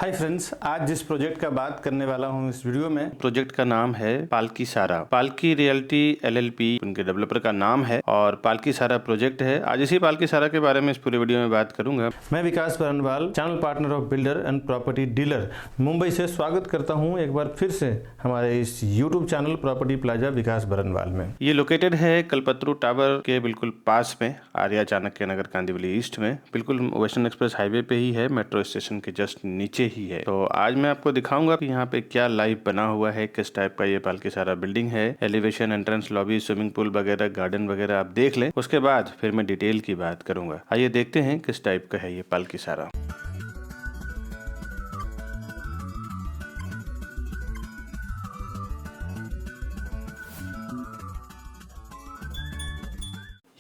Hi friends, आज जिस project का बात करने वाला हूँ इस वीडियो में, प्रोजेक्ट का नाम है पालकी सारा। पालकी रियल्टी एलएलपी उनके डेवलपर का नाम है और पालकी सारा प्रोजेक्ट है। आज इसी पालकी सारा के बारे में इस पूरे वीडियो में बात करूंगा। मैं Vikas Barnwal, channel partner of builder and property dealer, Mumbai से स्वागत करता हूँ एक बार फिर से हमारे इस यूट्यूब चैनल प्रॉपर्टी प्लाजा विकास बरनवाल में। ये लोकेटेड है कल्पतरू टावर के बिल्कुल पास में, आर्या चाणक्य नगर कांदिवली ईस्ट में, बिल्कुल वेस्टर्न एक्सप्रेस हाईवे पे ही है, मेट्रो स्टेशन के जस्ट नीचे ही है। तो आज मैं आपको दिखाऊंगा कि यहाँ पे क्या लाइव बना हुआ है, किस टाइप का ये पालकी सारा बिल्डिंग है। Elevation, entrance, lobby, swimming pool वगैरह, गार्डन वगैरह आप देख लें, उसके बाद फिर मैं डिटेल की बात करूंगा। आइए देखते हैं किस टाइप का है ये पालकी सारा।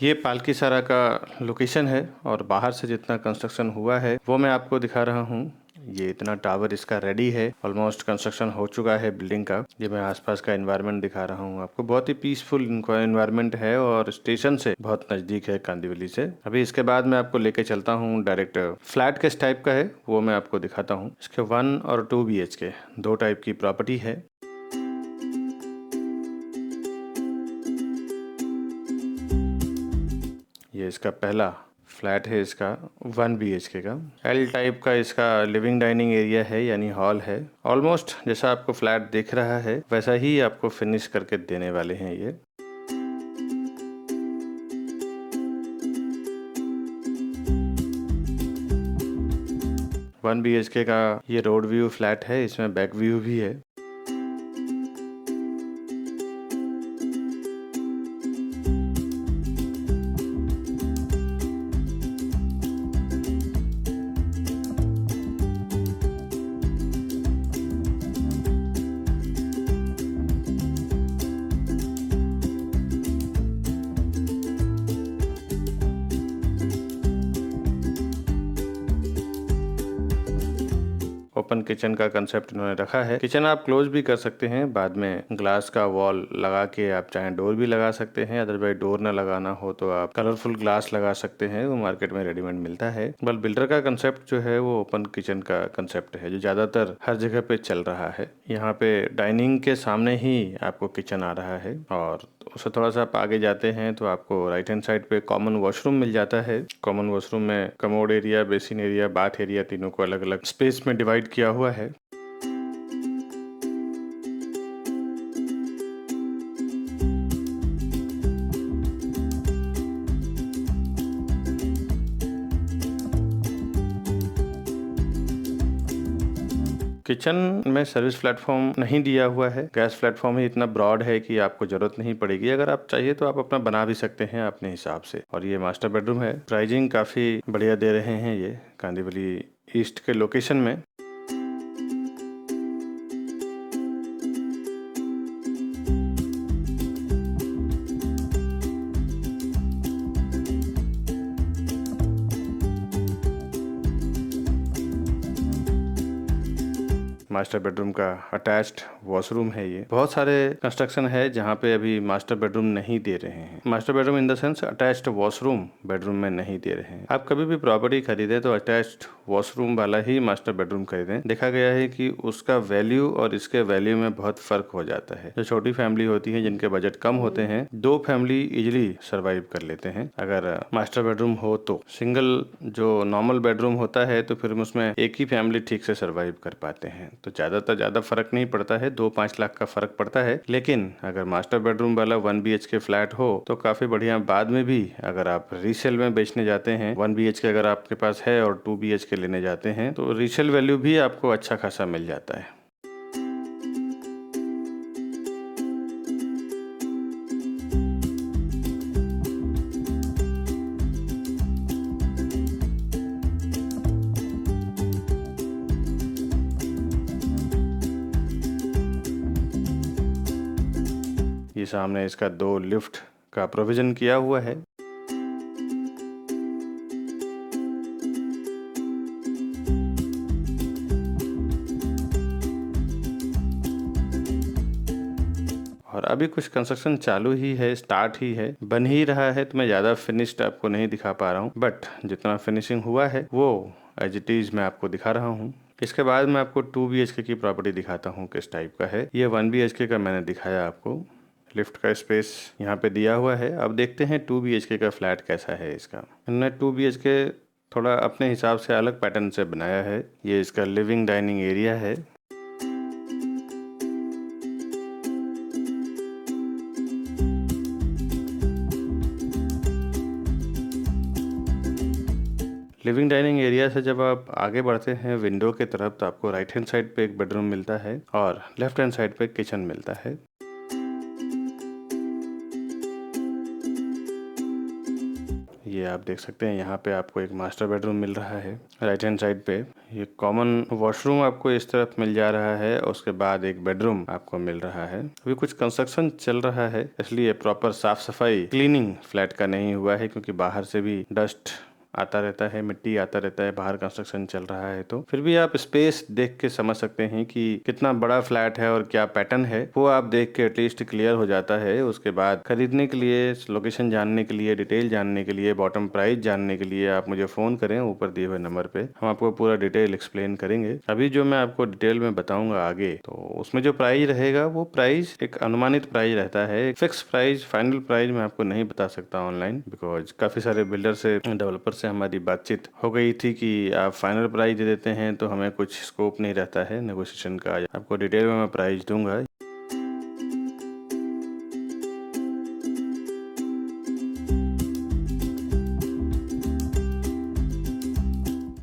ये पालकी सारा का लोकेशन है और बाहर से जितना कंस्ट्रक्शन हुआ है वो मैं आपको दिखा रहा हूँ। ये इतना टावर इसका रेडी है, ऑलमोस्ट कंस्ट्रक्शन हो चुका है बिल्डिंग का। ये मैं आसपास का एनवायरनमेंट दिखा रहा हूँ आपको। बहुत ही पीसफुल एनवायरनमेंट है और स्टेशन से बहुत नजदीक है कांदिवली से। अभी इसके बाद मैं आपको लेके चलता हूँ डायरेक्ट फ्लैट किस टाइप का है वो मैं आपको दिखाता हूँ। इसके 1 और 2 BHK दो टाइप की प्रॉपर्टी है। ये इसका पहला फ्लैट है, इसका 1 BHK का एल टाइप का इसका लिविंग डाइनिंग एरिया है, यानी हॉल है। ऑलमोस्ट जैसा आपको फ्लैट दिख रहा है वैसा ही आपको फिनिश करके देने वाले हैं ये। वन BHK का ये रोड व्यू फ्लैट है, इसमें बैक व्यू भी है। ओपन किचन का कंसेप्ट इन्होंने रखा है। किचन आप क्लोज भी कर सकते हैं, बाद में ग्लास का वॉल लगा के आप चाहे डोर भी लगा सकते हैं। अदरवाइज डोर ना लगाना हो तो आप कलरफुल ग्लास लगा सकते हैं, वो मार्केट में रेडीमेड मिलता है। बल बिल्डर का कंसेप्ट जो है वो ओपन किचन का कंसेप्ट है, जो ज्यादातर हर जगह पे चल रहा है। यहाँ पे डाइनिंग के सामने ही आपको किचन आ रहा है और उससे थोड़ा सा आप आगे जाते हैं तो आपको राइट हैंड साइड पे कॉमन वॉशरूम मिल जाता है। कॉमन वॉशरूम में commode area, basin area, bath area, तीनों को अलग अलग स्पेस में डिवाइड किया हुआ है। किचन में सर्विस प्लेटफॉर्म नहीं दिया हुआ है, गैस प्लेटफॉर्म ही इतना ब्रॉड है कि आपको जरूरत नहीं पड़ेगी। अगर आप चाहिए तो आप अपना बना भी सकते हैं अपने हिसाब से। और ये मास्टर बेडरूम है। प्राइजिंग काफी बढ़िया दे रहे हैं ये कांदिवली ईस्ट के लोकेशन में। मास्टर बेडरूम का अटैच्ड वॉशरूम है ये। बहुत सारे कंस्ट्रक्शन है जहाँ पे अभी मास्टर बेडरूम नहीं दे रहे हैं। Master bedroom in the sense attached washroom bedroom में नहीं दे रहे हैं। आप कभी भी प्रॉपर्टी खरीदे तो अटैच्ड वॉशरूम वाला ही मास्टर बेडरूम खरीदें। देखा गया है कि उसका वैल्यू और इसके वैल्यू में बहुत फर्क हो जाता है। जो छोटी फैमिली होती है, जिनके बजट कम होते हैं, 2 फैमिली इजिली सर्वाइव कर लेते हैं अगर मास्टर बेडरूम हो तो। सिंगल जो नॉर्मल बेडरूम होता है तो फिर उसमें एक ही फैमिली ठीक से सर्वाइव कर पाते हैं। तो ज्यादा फर्क नहीं पड़ता है, 2-5 लाख का फर्क पड़ता है। लेकिन अगर मास्टर बेडरूम वाला 1 BHK फ्लैट हो तो काफी बढ़िया। बाद में भी अगर आप रीसेल में बेचने जाते हैं, 1 BHK अगर आपके पास है और 2 BHK लेने जाते हैं तो रीसेल वैल्यू भी आपको अच्छा खासा मिल जाता है। ये सामने इसका 2 लिफ्ट का प्रोविजन किया हुआ है। और अभी कुछ कंस्ट्रक्शन चालू ही है, स्टार्ट ही है, बन ही रहा है, तो मैं ज़्यादा फिनिश्ड आपको नहीं दिखा पा रहा हूँ। बट जितना फिनिशिंग हुआ है वो एज इट इज़ मैं आपको दिखा रहा हूँ। इसके बाद मैं आपको 2 BHK की प्रॉपर्टी दिखाता हूँ किस टाइप का है। ये 1 BHK का मैंने दिखाया आपको। लिफ्ट का स्पेस यहाँ पे दिया हुआ है। अब देखते हैं 2 BHK का फ्लैट कैसा है इसका। हमने 2 BHK थोड़ा अपने हिसाब से अलग पैटर्न से बनाया है। ये इसका लिविंग डाइनिंग एरिया है। लिविंग डाइनिंग एरिया से जब आप आगे बढ़ते हैं विंडो की तरफ तो आपको राइट हैंड साइड पे एक बेडरूम मिलता है और लेफ्ट हैंड साइड पे किचन मिलता है। ये आप देख सकते हैं यहाँ पे आपको एक मास्टर बेडरूम मिल रहा है राइट हैंड साइड पे। ये कॉमन वॉशरूम आपको इस तरफ मिल जा रहा है और उसके बाद एक बेडरूम आपको मिल रहा है। अभी कुछ कंस्ट्रक्शन चल रहा है इसलिए प्रॉपर साफ सफाई क्लीनिंग फ्लैट का नहीं हुआ है, क्योंकि बाहर से भी डस्ट आता रहता है, मिट्टी आता रहता है, बाहर कंस्ट्रक्शन चल रहा है। तो फिर भी आप स्पेस देख के समझ सकते हैं कि कितना बड़ा फ्लैट है और क्या पैटर्न है, वो आप देख के एटलीस्ट क्लियर हो जाता है। उसके बाद खरीदने के लिए, लोकेशन जानने के लिए, डिटेल जानने के लिए, बॉटम प्राइस जानने के लिए आप मुझे फ़ोन करें ऊपर दिए हुए नंबर पे। हम आपको पूरा डिटेल एक्सप्लेन करेंगे। अभी जो मैं आपको डिटेल में बताऊंगा आगे, तो उसमें जो प्राइस रहेगा वो प्राइस एक अनुमानित प्राइस रहता है। फिक्स प्राइस, फाइनल प्राइस मैं आपको नहीं बता सकता ऑनलाइन, बिकॉज काफ़ी सारे बिल्डर से, डेवलपर से हमारी बातचीत हो गई थी कि आप फाइनल प्राइस दे देते हैं तो हमें कुछ स्कोप नहीं रहता है नेगोशिएशन का। आपको डिटेल में मैं प्राइस दूंगा।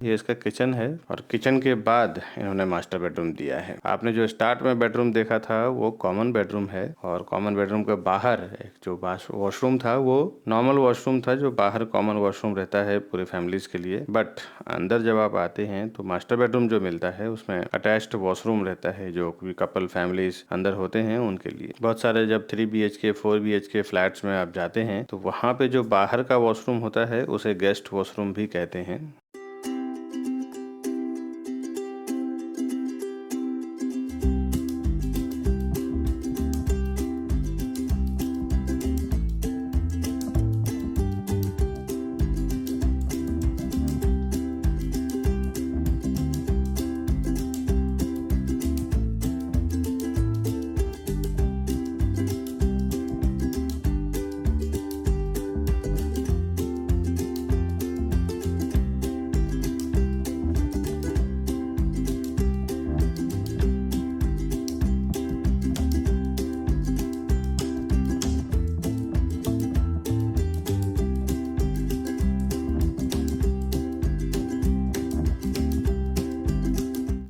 ये इसका किचन है और किचन के बाद इन्होंने मास्टर बेडरूम दिया है। आपने जो स्टार्ट में बेडरूम देखा था वो कॉमन बेडरूम है और कॉमन बेडरूम के बाहर एक जो वॉशरूम था वो नॉर्मल वॉशरूम था, जो बाहर कॉमन वॉशरूम रहता है पूरी फैमिलीज के लिए। बट अंदर जब आप आते हैं तो मास्टर बेडरूम जो मिलता है उसमें अटैच्ड वॉशरूम रहता है, जो कपल फैमिलीज अंदर होते हैं उनके लिए। बहुत सारे जब 3 BHK 4 BHK फ्लैट्स में आप जाते हैं तो वहाँ पे जो बाहर का वॉशरूम होता है उसे गेस्ट वॉशरूम भी कहते हैं।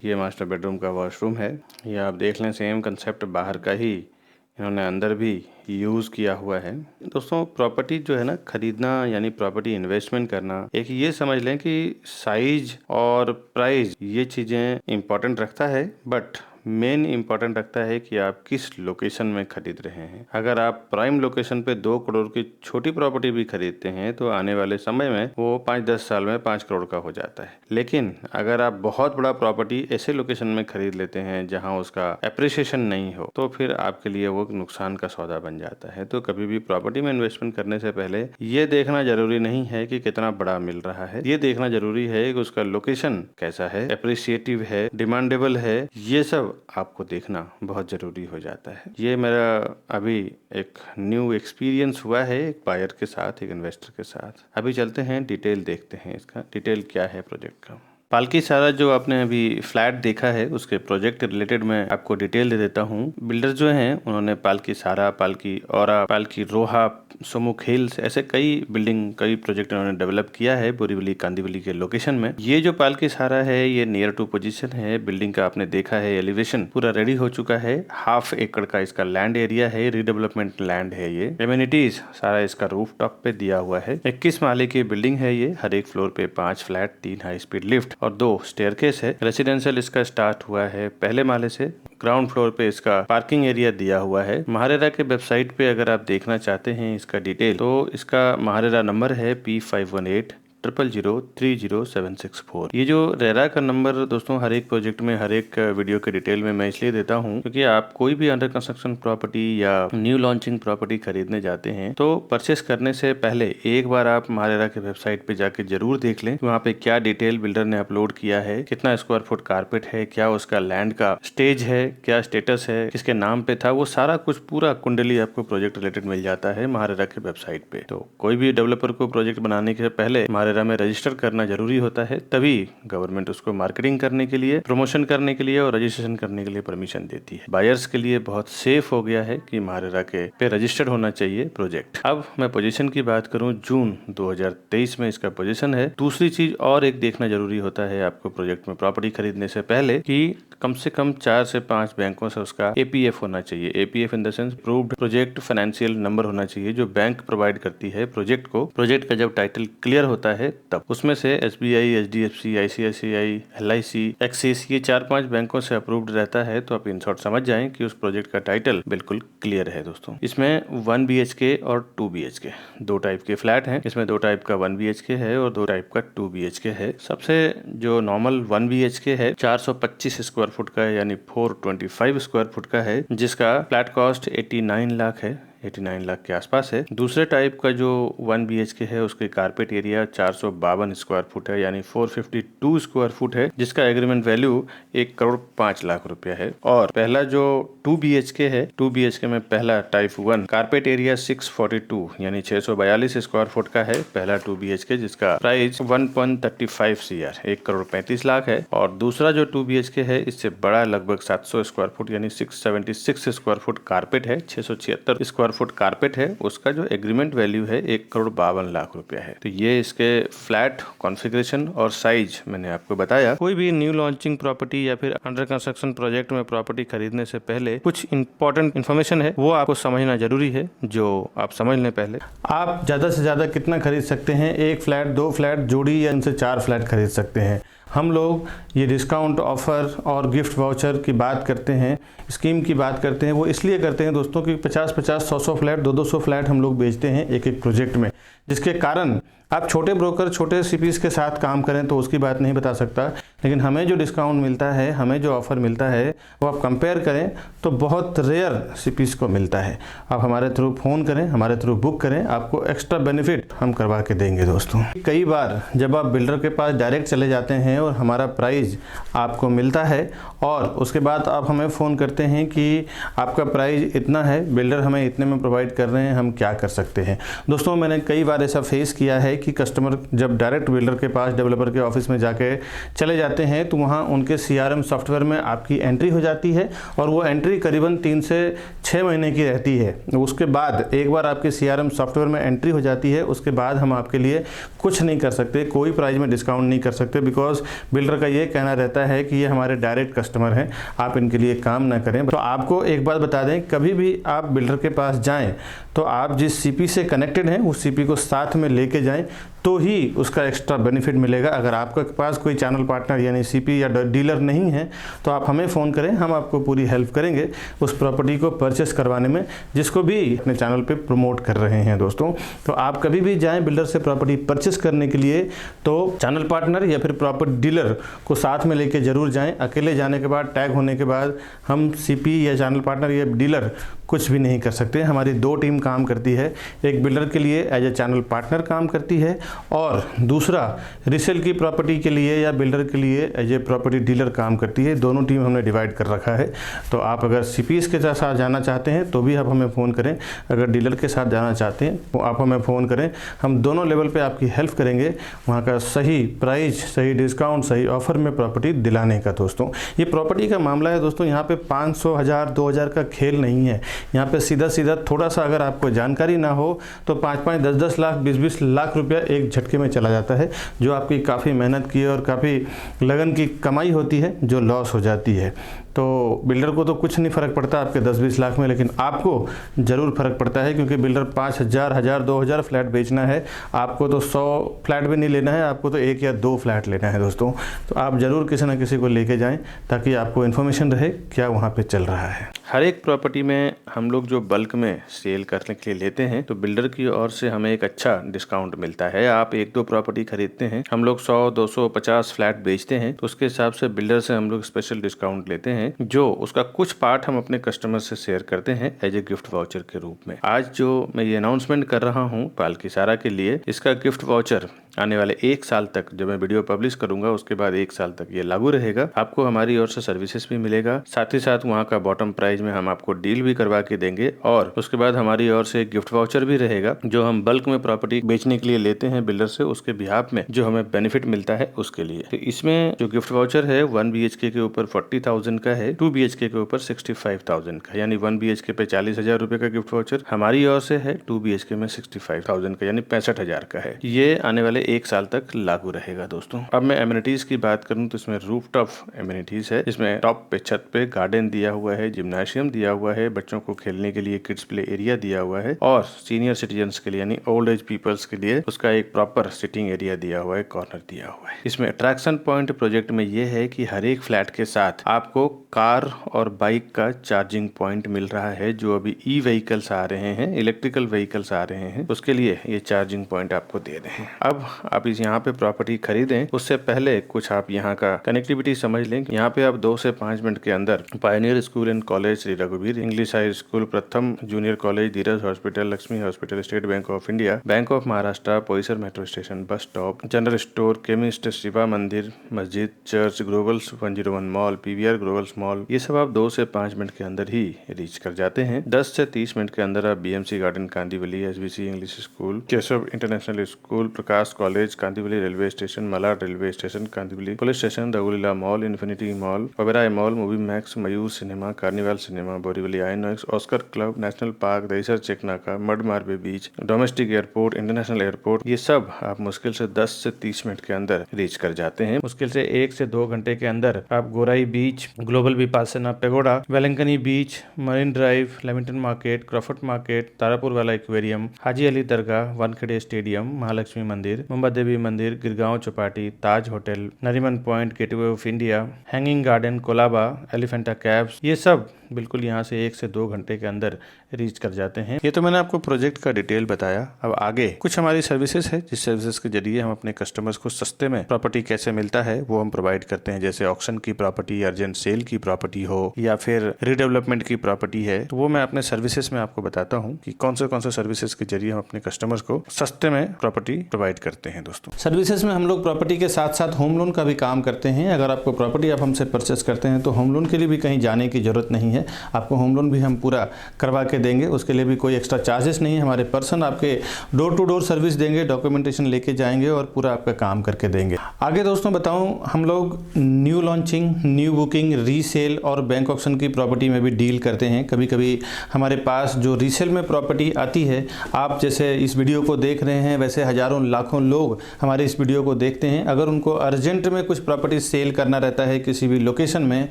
ये मास्टर बेडरूम का वॉशरूम है। ये आप देख लें, सेम कंसेप्ट बाहर का ही इन्होंने अंदर भी यूज़ किया हुआ है। दोस्तों, प्रॉपर्टी जो है ना खरीदना यानी प्रॉपर्टी इन्वेस्टमेंट करना, एक ये समझ लें कि साइज और प्राइस ये चीज़ें इम्पोर्टेंट रखता है, बट मेन इम्पोर्टेंट रखता है कि आप किस लोकेशन में खरीद रहे हैं। अगर आप प्राइम लोकेशन पे 2 करोड़ की छोटी प्रॉपर्टी भी खरीदते हैं तो आने वाले समय में वो 5-10 साल में 5 करोड़ का हो जाता है। लेकिन अगर आप बहुत बड़ा प्रॉपर्टी ऐसे लोकेशन में खरीद लेते हैं जहां उसका एप्रिसिएशन नहीं हो, तो फिर आपके लिए वो नुकसान का सौदा बन जाता है। तो कभी भी प्रॉपर्टी में इन्वेस्टमेंट करने से पहले ये देखना जरूरी नहीं है कि कितना बड़ा मिल रहा है, ये देखना जरूरी है कि उसका लोकेशन कैसा है, एप्रिसिएटिव है, डिमांडेबल है। ये सब आपको देखना बहुत ज़रूरी हो जाता है। ये मेरा अभी एक न्यू एक्सपीरियंस हुआ है एक बायर के साथ, एक इन्वेस्टर के साथ। अभी चलते हैं, डिटेल देखते हैं, इसका डिटेल क्या है प्रोजेक्ट का। पालकी सारा जो आपने अभी फ्लैट देखा है उसके प्रोजेक्ट रिलेटेड मैं आपको डिटेल दे देता हूँ। बिल्डर जो हैं उन्होंने पालकी सारा, पालकी औरा, पालकी रोहा, सुमुख हिल्स, ऐसे कई बिल्डिंग, कई प्रोजेक्ट उन्होंने डेवलप किया है बोरीवली, कांदिवली के लोकेशन में। ये जो पालकी सारा है ये नियर टू पोजीशन है। बिल्डिंग का आपने देखा है एलिवेशन पूरा रेडी हो चुका है। 1/2 एकड़ का इसका लैंड एरिया है, रीडेवलपमेंट लैंड है ये। एमिनिटीज सारा इसका रूफ टॉप पे दिया हुआ है। 21 माले की बिल्डिंग है ये। हर एक फ्लोर पे 5 फ्लैट, 3 हाई स्पीड लिफ्ट और 2 स्टेयरकेस है। रेसिडेंशियल इसका स्टार्ट हुआ है पहले माले से। ग्राउंड फ्लोर पे इसका पार्किंग एरिया दिया हुआ है। महारेरा के वेबसाइट पे अगर आप देखना चाहते हैं इसका डिटेल, तो इसका महारेरा नंबर है P518 00303764। ये जो रेरा का नंबर दोस्तों हर एक प्रोजेक्ट में, हर एक वीडियो के डिटेल में मैं इसलिए देता हूँ क्योंकि आप कोई भी अंडर कंस्ट्रक्शन प्रॉपर्टी या न्यू लॉन्चिंग प्रॉपर्टी खरीदने जाते हैं तो परचेस करने से पहले एक बार आप महारेरा के वेबसाइट पे जाके जरूर देख लें वहाँ पे क्या डिटेल बिल्डर ने अपलोड किया है, कितना स्क्वायर फुट कारपेट है, क्या उसका लैंड का स्टेज है, क्या स्टेटस है, किसके नाम पे था, वो सारा कुछ पूरा कुंडली आपको प्रोजेक्ट रिलेटेड मिल जाता है महारेरा के वेबसाइट पे। तो कोई भी डेवलपर को प्रोजेक्ट बनाने के पहले महारेरा में रजिस्टर करना जरूरी होता है, तभी गवर्नमेंट उसको मार्केटिंग करने के लिए, प्रमोशन करने के लिए और रजिस्ट्रेशन करने के लिए परमिशन देती है। बायर्स के लिए बहुत सेफ हो गया है कि महारेरा के पे रजिस्टर्ड होना चाहिए प्रोजेक्ट। अब मैं पोजीशन की बात करूं, जून 2023 में इसका पोजीशन है। दूसरी चीज और एक देखना जरूरी होता है आपको प्रोजेक्ट में प्रॉपर्टी खरीदने से पहले कि कम से कम 4 से 5 बैंकों से उसका एपीएफ होना चाहिए। APF in the sense approved project financial number होना चाहिए, जो बैंक प्रोवाइड करती है प्रोजेक्ट को। प्रोजेक्ट का जब टाइटल क्लियर होता है तब उसमें से SBI, HDFC, ICICI, LIC, axis, ये 4-5 बैंकों से अप्रूव्ड रहता है। तो आप इन शॉर्ट समझ जाएं कि उस प्रोजेक्ट का टाइटल बिल्कुल क्लियर है दोस्तों। इसमें 1 BHK और 2 BHK दो टाइप के फ्लैट हैं। इसमें 2 टाइप का 1 BHK है और 2 टाइप का 2 BHK है। सबसे जो नॉर्मल 1 BHK है 425 स्क्वायर फुट का है, यानी 425 स्क्वायर फुट का है, जिसका फ्लैट कॉस्ट 89 लाख है, 89 लाख के आसपास है। दूसरे टाइप का जो 1 BHK है उसके कारपेट एरिया 452 स्क्वायर फुट है, यानी 452 स्क्वायर फुट है, जिसका एग्रीमेंट वैल्यू 1,05,00,000 रुपया है। और पहला जो 2 BHK है, 2 BHK में पहला टाइप 1 कारपेट एरिया 642 यानी 642 स्क्वायर फुट का है, पहला 2 BHK, जिसका प्राइस 1.35 CR 1,35,00,000 है। और दूसरा जो 2 BHK है इससे बड़ा, लगभग 700 स्क्वायर फुट यानी 676 स्क्वायर फुट कारपेट है, 676 स्क्वायर फुट कारपेट है, उसका जो एग्रीमेंट वैल्यू है 1,52,00,000 रुपया है। तो ये इसके फ्लैट कॉन्फ़िगरेशन और साइज मैंने आपको बताया। कोई भी न्यू लॉन्चिंग प्रॉपर्टी या फिर अंडर कंस्ट्रक्शन प्रोजेक्ट में प्रॉपर्टी खरीदने से पहले कुछ इंपॉर्टेंट इन्फॉर्मेशन है, वो आपको समझना जरूरी है, जो आप समझ लें पहले। आप ज्यादा से ज्यादा कितना खरीद सकते हैं? 1 फ्लैट, 2 फ्लैट, जोड़ी या इनसे 4 फ्लैट खरीद सकते हैं। हम लोग ये डिस्काउंट ऑफ़र और गिफ्ट वाउचर की बात करते हैं, स्कीम की बात करते हैं, वो इसलिए करते हैं दोस्तों कि 50-50, 100-100 फ्लैट, 200-200 फ्लैट हम लोग बेचते हैं एक प्रोजेक्ट में, जिसके कारण आप छोटे ब्रोकर, छोटे सीपीज के साथ काम करें तो उसकी बात नहीं बता सकता, लेकिन हमें जो डिस्काउंट मिलता है, हमें जो ऑफ़र मिलता है, वो आप कंपेयर करें तो बहुत रेयर सीपीज को मिलता है। आप हमारे थ्रू फ़ोन करें, हमारे थ्रू बुक करें, आपको एक्स्ट्रा बेनिफिट हम करवा के देंगे दोस्तों। कई बार जब आप बिल्डर के पास डायरेक्ट चले जाते हैं और हमारा प्राइस आपको मिलता है और उसके बाद आप हमें फ़ोन करते हैं कि आपका प्राइस इतना है, बिल्डर हमें इतने में प्रोवाइड कर रहे हैं, हम क्या कर सकते हैं। दोस्तों मैंने कई बार ऐसा फेस किया है कि कस्टमर जब डायरेक्ट बिल्डर के पास, डेवलपर के ऑफिस में जाके चले जाते हैं तो वहाँ उनके CRM सॉफ्टवेयर में आपकी एंट्री हो जाती है और वो एंट्री करीबन 3 से 6 महीने की रहती है। उसके बाद एक बार आपके CRM सॉफ्टवेयर में एंट्री हो जाती है, उसके बाद हम आपके लिए कुछ नहीं कर सकते, कोई प्राइस में डिस्काउंट नहीं कर सकते, बिकॉज बिल्डर का ये कहना रहता है कि ये हमारे डायरेक्ट कस्टमर हैं, आप इनके लिए काम ना करें। तो आपको एक बात बता दें, कभी भी आप बिल्डर के पास जाएं तो आप जिस CP से कनेक्टेड हैं उस CP को साथ में लेके जाएं, तो ही उसका एक्स्ट्रा बेनिफिट मिलेगा। अगर आपके पास कोई चैनल पार्टनर यानी CP या डीलर नहीं है तो आप हमें फ़ोन करें, हम आपको पूरी हेल्प करेंगे उस प्रॉपर्टी को परचेस करवाने में, जिसको भी अपने चैनल पे प्रमोट कर रहे हैं दोस्तों। तो आप कभी भी जाएं बिल्डर से प्रॉपर्टी परचेस करने के लिए तो चैनल पार्टनर या फिर प्रॉपर्टी डीलर को साथ में लेके जरूर जाएं। अकेले जाने के बाद, टैग होने के बाद हम CP या चैनल पार्टनर या डीलर कुछ भी नहीं कर सकते। हमारी 2 टीम काम करती है, एक बिल्डर के लिए एज ए चैनल पार्टनर काम करती है और दूसरा रीसेल की प्रॉपर्टी के लिए या बिल्डर के लिए एज ए प्रॉपर्टी डीलर काम करती है। दोनों टीम हमने डिवाइड कर रखा है। तो आप अगर CPs के साथ जाना चाहते हैं तो भी आप हमें फ़ोन करें, अगर डीलर के साथ जाना चाहते हैं तो आप हमें फ़ोन करें, हम दोनों लेवल पे आपकी हेल्प करेंगे वहाँ का सही प्राइस, सही डिस्काउंट, सही ऑफर में प्रॉपर्टी दिलाने का। दोस्तों ये प्रॉपर्टी का मामला है दोस्तों, यहाँ पे 500, 1000, 2000 का खेल नहीं है। यहाँ पे सीधा सीधा थोड़ा सा अगर आपको जानकारी ना हो तो 5-5, 10-10 लाख, 20-20 लाख रुपया एक झटके में चला जाता है, जो आपकी काफ़ी मेहनत की और काफ़ी लगन की कमाई होती है, जो लॉस हो जाती है। तो बिल्डर को तो कुछ नहीं फ़र्क पड़ता आपके 10-20 लाख में, लेकिन आपको ज़रूर फ़र्क पड़ता है, क्योंकि बिल्डर 5000, 1000, 2000 फ्लैट बेचना है, आपको तो 100 फ्लैट भी नहीं लेना है, आपको तो 1 या 2 फ्लैट लेना है दोस्तों। तो आप ज़रूर किसी न किसी को लेके जाएं ताकि आपको इन्फॉर्मेशन रहे क्या वहाँ पे चल रहा है। हर एक प्रॉपर्टी में हम लोग जो बल्क में सेल करने के लिए लेते हैं तो बिल्डर की ओर से हमें एक अच्छा डिस्काउंट मिलता है। आप 1-2 प्रॉपर्टी खरीदते हैं, हम लोग 100, 200, 50 फ्लैट बेचते हैं तो उसके हिसाब से बिल्डर से हम लोग स्पेशल डिस्काउंट लेते हैं, जो उसका कुछ पार्ट हम अपने कस्टमर से शेयर करते हैं एज ए गिफ्ट वाउचर के रूप में। आज जो मैं ये अनाउंसमेंट कर रहा हूँ पालकी सारा के लिए, इसका गिफ्ट वाउचर आने वाले 1 साल तक, जब मैं वीडियो पब्लिश करूंगा उसके बाद 1 साल तक ये लागू रहेगा। आपको हमारी ओर से सर्विसेज भी मिलेगा, साथ ही साथ वहाँ का बॉटम प्राइस में हम आपको डील भी करवा के देंगे और उसके बाद हमारी ओर से गिफ्ट वाउचर भी रहेगा जो हम बल्क में प्रॉपर्टी बेचने के लिए लेते हैं बिल्डर से, उसके बिहाफ में जो हमें बेनिफिट मिलता है उसके लिए। तो इसमें जो गिफ्ट वाउचर है 1 BHK के ऊपर 40,000 का है, 2 BHK के ऊपर 65,000 का, यानी 1 BHK पे 40,000 रुपए का गिफ्ट वाउचर हमारी ओर से है, 2 BHK में 65,000 का यानी 65,000 का है। ये आने वाले 1 साल तक लागू रहेगा दोस्तों। अब मैं एमिनिटीज की बात करूं तो इसमें रूफटॉप एमिनिटीज है, इसमें टॉप पे छत पे गार्डन दिया हुआ है, जिम्नाशियम दिया हुआ है, बच्चों को खेलने के लिए किड्स प्ले एरिया दिया हुआ है और सीनियर सिटीजन्स के लिए यानी ओल्ड एज पीपल्स के लिए उसका एक प्रॉपर सिटिंग एरिया दिया हुआ है, कॉर्नर दिया हुआ है। इसमें अट्रैक्शन पॉइंट प्रोजेक्ट में ये है कि हर एक फ्लैट के साथ आपको कार और बाइक का चार्जिंग पॉइंट मिल रहा है। जो अभी ई व्हीकल्स आ रहे हैं, इलेक्ट्रिकल व्हीकल्स आ रहे हैं, उसके लिए ये चार्जिंग पॉइंट आपको दे रहे हैं। अब आप इस यहाँ पे प्रॉपर्टी खरीदें उससे पहले कुछ आप यहाँ का कनेक्टिविटी समझ लें। यहाँ पे आप 2 से 5 मिनट के अंदर pioneer school and college Shri रघुवीर, English high school, Pratham junior college, Dheeraj hospital, Lakshmi hospital, state bank of India, bank of Maharashtra, Poisar metro station, bus stop, general store, chemist, Shiva mandir, मस्जिद, church, Globals 101 mall, PVR Globals mall, ये सब आप 2 से 5 minute के अंदर ही reach कर जाते हैं। 10 से 30 मिनट के अंदर आप BMC garden Kandivali, SBC English school, Keshav international school, Prakash college Kandivali, railway station, Malad railway station Kandivali, police station, रघुलीला mall, Infinity mall, Oberoi mall, Movie Max, Mayur cinema, Carnival cinema, Borivali INOX, Oscar club, national park, Dahisar चेकनाका, Madh Marve beach, domestic airport, international airport, ये सब आप मुश्किल से 10 से 30 minute के अंदर रीच कर जाते हैं। मुश्किल से 1 से 2 घंटे के अंदर आप Gorai beach, global Vipassana pagoda, Velankanni beach, marine drive, Lamington market, Crawford market, Taraporewala aquarium, Haji Ali dargah, Wankhede stadium, Mahalaxmi mandir, Mumba Devi mandir, Girgaon Chowpatty, Taj hotel, Nariman point, gateway of India, hanging garden, Colaba, Elephanta caves, ये सब बिल्कुल यहाँ से 1 से 2 घंटे के अंदर रीच कर जाते हैं। ये तो मैंने आपको प्रोजेक्ट का डिटेल बताया। अब आगे कुछ हमारी सर्विसेज है जिस सर्विसेज के जरिए हम अपने कस्टमर्स को सस्ते में प्रॉपर्टी कैसे मिलता है वो हम प्रोवाइड करते हैं। जैसे ऑक्शन की प्रॉपर्टी, अर्जेंट सेल की प्रॉपर्टी हो या फिर रीडेवलपमेंट की प्रॉपर्टी है, तो वो मैं अपने सर्विसेज में आपको बताता हूँ कि कौन से सर्विसेज के जरिए हम अपने कस्टमर्स को सस्ते में प्रॉपर्टी प्रोवाइड करते हैं। दोस्तों, सर्विसेज में हम लोग प्रॉपर्टी के साथ साथ होम लोन का भी काम करते हैं। अगर आपको प्रॉपर्टी आप हमसे परचेस करते हैं तो होम लोन के लिए भी कहीं जाने की जरूरत नहीं है, आपको होम लोन भी हम पूरा करवा के देंगे। उसके लिए भी कोई एक्स्ट्रा चार्जेस नहीं है। हमारे पर्सन आपके डोर टू डोर सर्विस देंगे, डॉक्यूमेंटेशन लेके जाएंगे और पूरा आपका काम करके देंगे। आगे दोस्तों बताऊं, हम लोग new launching, new booking, resale और बैंक ऑक्शन की प्रॉपर्टी में भी डील करते हैं। कभी कभी हमारे पास जो रीसेल में प्रॉपर्टी आती है, आप जैसे इस वीडियो को देख रहे हैं वैसे हजारों लाखों लोग हमारे इस वीडियो को देखते हैं। अगर उनको अर्जेंट में कुछ प्रॉपर्टी सेल करना रहता है किसी भी लोकेशन में,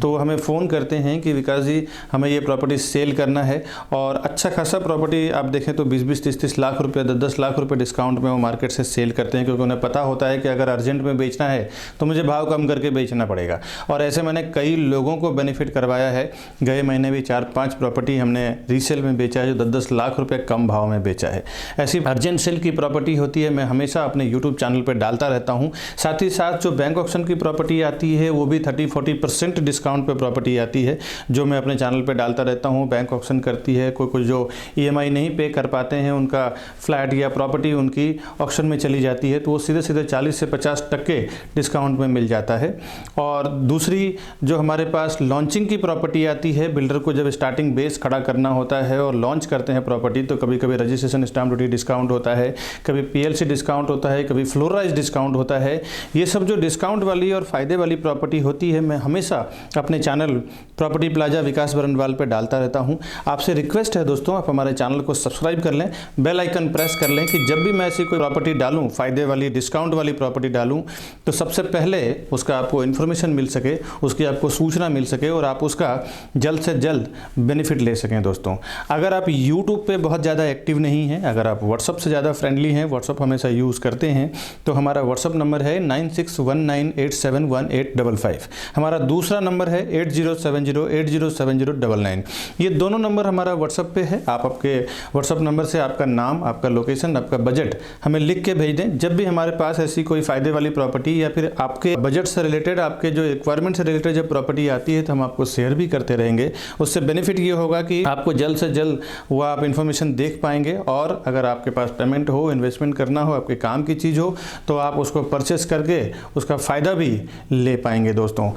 तो वो हमें फ़ोन करते हैं कि विकास जी हमें ये प्रॉपर्टी सेल करना है। और अच्छा खासा प्रॉपर्टी आप देखें तो 20-20, 30-30 लाख रुपए, 10-10 लाख रुपए डिस्काउंट में वो मार्केट से सेल करते हैं, क्योंकि उन्हें पता होता है कि अगर अर्जेंट में बेचना है तो मुझे भाव कम करके बेचना पड़ेगा। और ऐसे मैंने कई लोगों को बेनिफिट करवाया है। गए महीने भी 4-5 प्रॉपर्टी हमने रीसेल में बेचा है जो 10-10 लाख रुपए कम भाव में बेचा है। ऐसी अर्जेंट सेल की प्रॉपर्टी होती है, मैं हमेशा अपने यूट्यूब चैनल पर डालता रहता हूँ। साथ ही साथ जो बैंक ऑक्शन की प्रॉपर्टी आती है वो भी 30-40% डिस्काउंट पर प्रॉपर्टी आती है, जो मैं अपने चैनल पर डालता रहता हूँ। बैंक ऑक्शन करती है, कोई जो EMI नहीं पे कर पाते हैं उनका फ्लैट या प्रॉपर्टी उनकी ऑक्शन में चली जाती है, तो वो सीधे 40 से 50% डिस्काउंट में मिल जाता है। और दूसरी जो हमारे पास लॉन्चिंग की प्रॉपर्टी आती है, बिल्डर को जब स्टार्टिंग बेस खड़ा करना होता है और लॉन्च करते हैं प्रॉपर्टी, तो कभी कभी रजिस्ट्रेशन स्टाम्प ड्यूटी डिस्काउंट होता है, कभी PLC डिस्काउंट होता है, कभी फ्लोराइज डिस्काउंट होता है। ये सब जो डिस्काउंट वाली और फायदे वाली प्रॉपर्टी होती है, मैं हमेशा अपने चैनल प्रॉपर्टी प्लाजा विकास बरनवाल पर डालता रहता हूँ। आपसे रिक्वेस्ट है दोस्तों, आप हमारे चैनल को सब्सक्राइब कर लें, बेल आइकन प्रेस कर लें कि जब भी मैं ऐसी कोई प्रॉपर्टी डालूं, फायदे वाली डिस्काउंट वाली प्रॉपर्टी डालूं, तो सबसे पहले उसका आपको इन्फॉर्मेशन मिल सके, उसकी आपको सूचना मिल सके और आप उसका जल्द से जल्द बेनिफिट ले सकें। दोस्तों, अगर आप यूट्यूब पे बहुत ज़्यादा एक्टिव नहीं हैं, अगर आप व्हाट्सअप से ज़्यादा फ्रेंडली हैं, व्हाट्सअप हमेशा यूज़ यूज़ करते हैं तो हमारा व्हाट्सअप नंबर है 9619871855। हमारा दूसरा नंबर है 8070807099। ये दोनों नंबर हमारा व्हाट्सअप पे है। आप आपके व्हाट्सअप नंबर से आपका नाम, आपका लोकेशन, आपका बजट हमें लिख के भेज दें। जब भी हमारे पास ऐसी कोई फ़ायदे वाली प्रॉपर्टी या फिर आपके बजट से रिलेटेड, आपके जो रिक्वायरमेंट से रिलेटेड जब प्रॉपर्टी आती है तो हम आपको शेयर भी करते रहेंगे। उससे बेनिफिट ये होगा कि आपको जल्द से जल्द वो आप इन्फॉर्मेशन देख पाएंगे, और अगर आपके पास पेमेंट हो, इन्वेस्टमेंट करना हो, आपके काम की चीज़ हो तो आप उसको परचेस करके उसका फ़ायदा भी ले पाएंगे। दोस्तों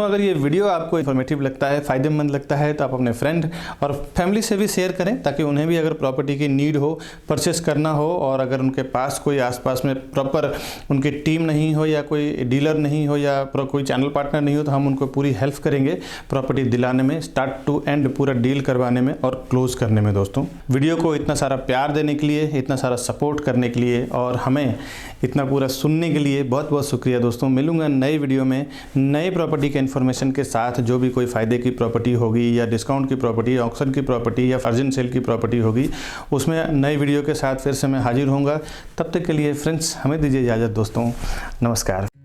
अगर ये वीडियो आपको इन्फॉर्मेटिव लगता है, फ़ायदेमंद लगता है तो आप अपने फ्रेंड और फैमिली से भी शेयर करें, ताकि उन्हें भी अगर प्रॉपर्टी की नीड हो, परचेस करना हो, और अगर उनके पास कोई आसपास में प्रॉपर उनकी टीम नहीं हो या कोई डीलर नहीं हो या कोई चैनल पार्टनर नहीं हो तो हम उनको पूरी हेल्प करेंगे प्रॉपर्टी दिलाने में, स्टार्ट टू एंड पूरा डील करवाने में और क्लोज करने में। दोस्तों वीडियो को इतना सारा प्यार देने के लिए, इतना सारा सपोर्ट करने के लिए और हमें इतना पूरा सुनने के लिए बहुत बहुत शुक्रिया। दोस्तों मिलूंगा नए वीडियो में नए प्रॉपर्टी के इन्फॉर्मेशन के साथ। जो भी कोई फ़ायदे की प्रॉपर्टी होगी या डिस्काउंट की प्रॉपर्टी, ऑक्शन की प्रॉपर्टी या अर्जेंट सेल की प्रॉपर्टी होगी, उसमें नए वीडियो के साथ फिर से मैं हाजिर होऊंगा। तब तक के लिए फ्रेंड्स हमें दीजिए इजाज़त। दोस्तों नमस्कार।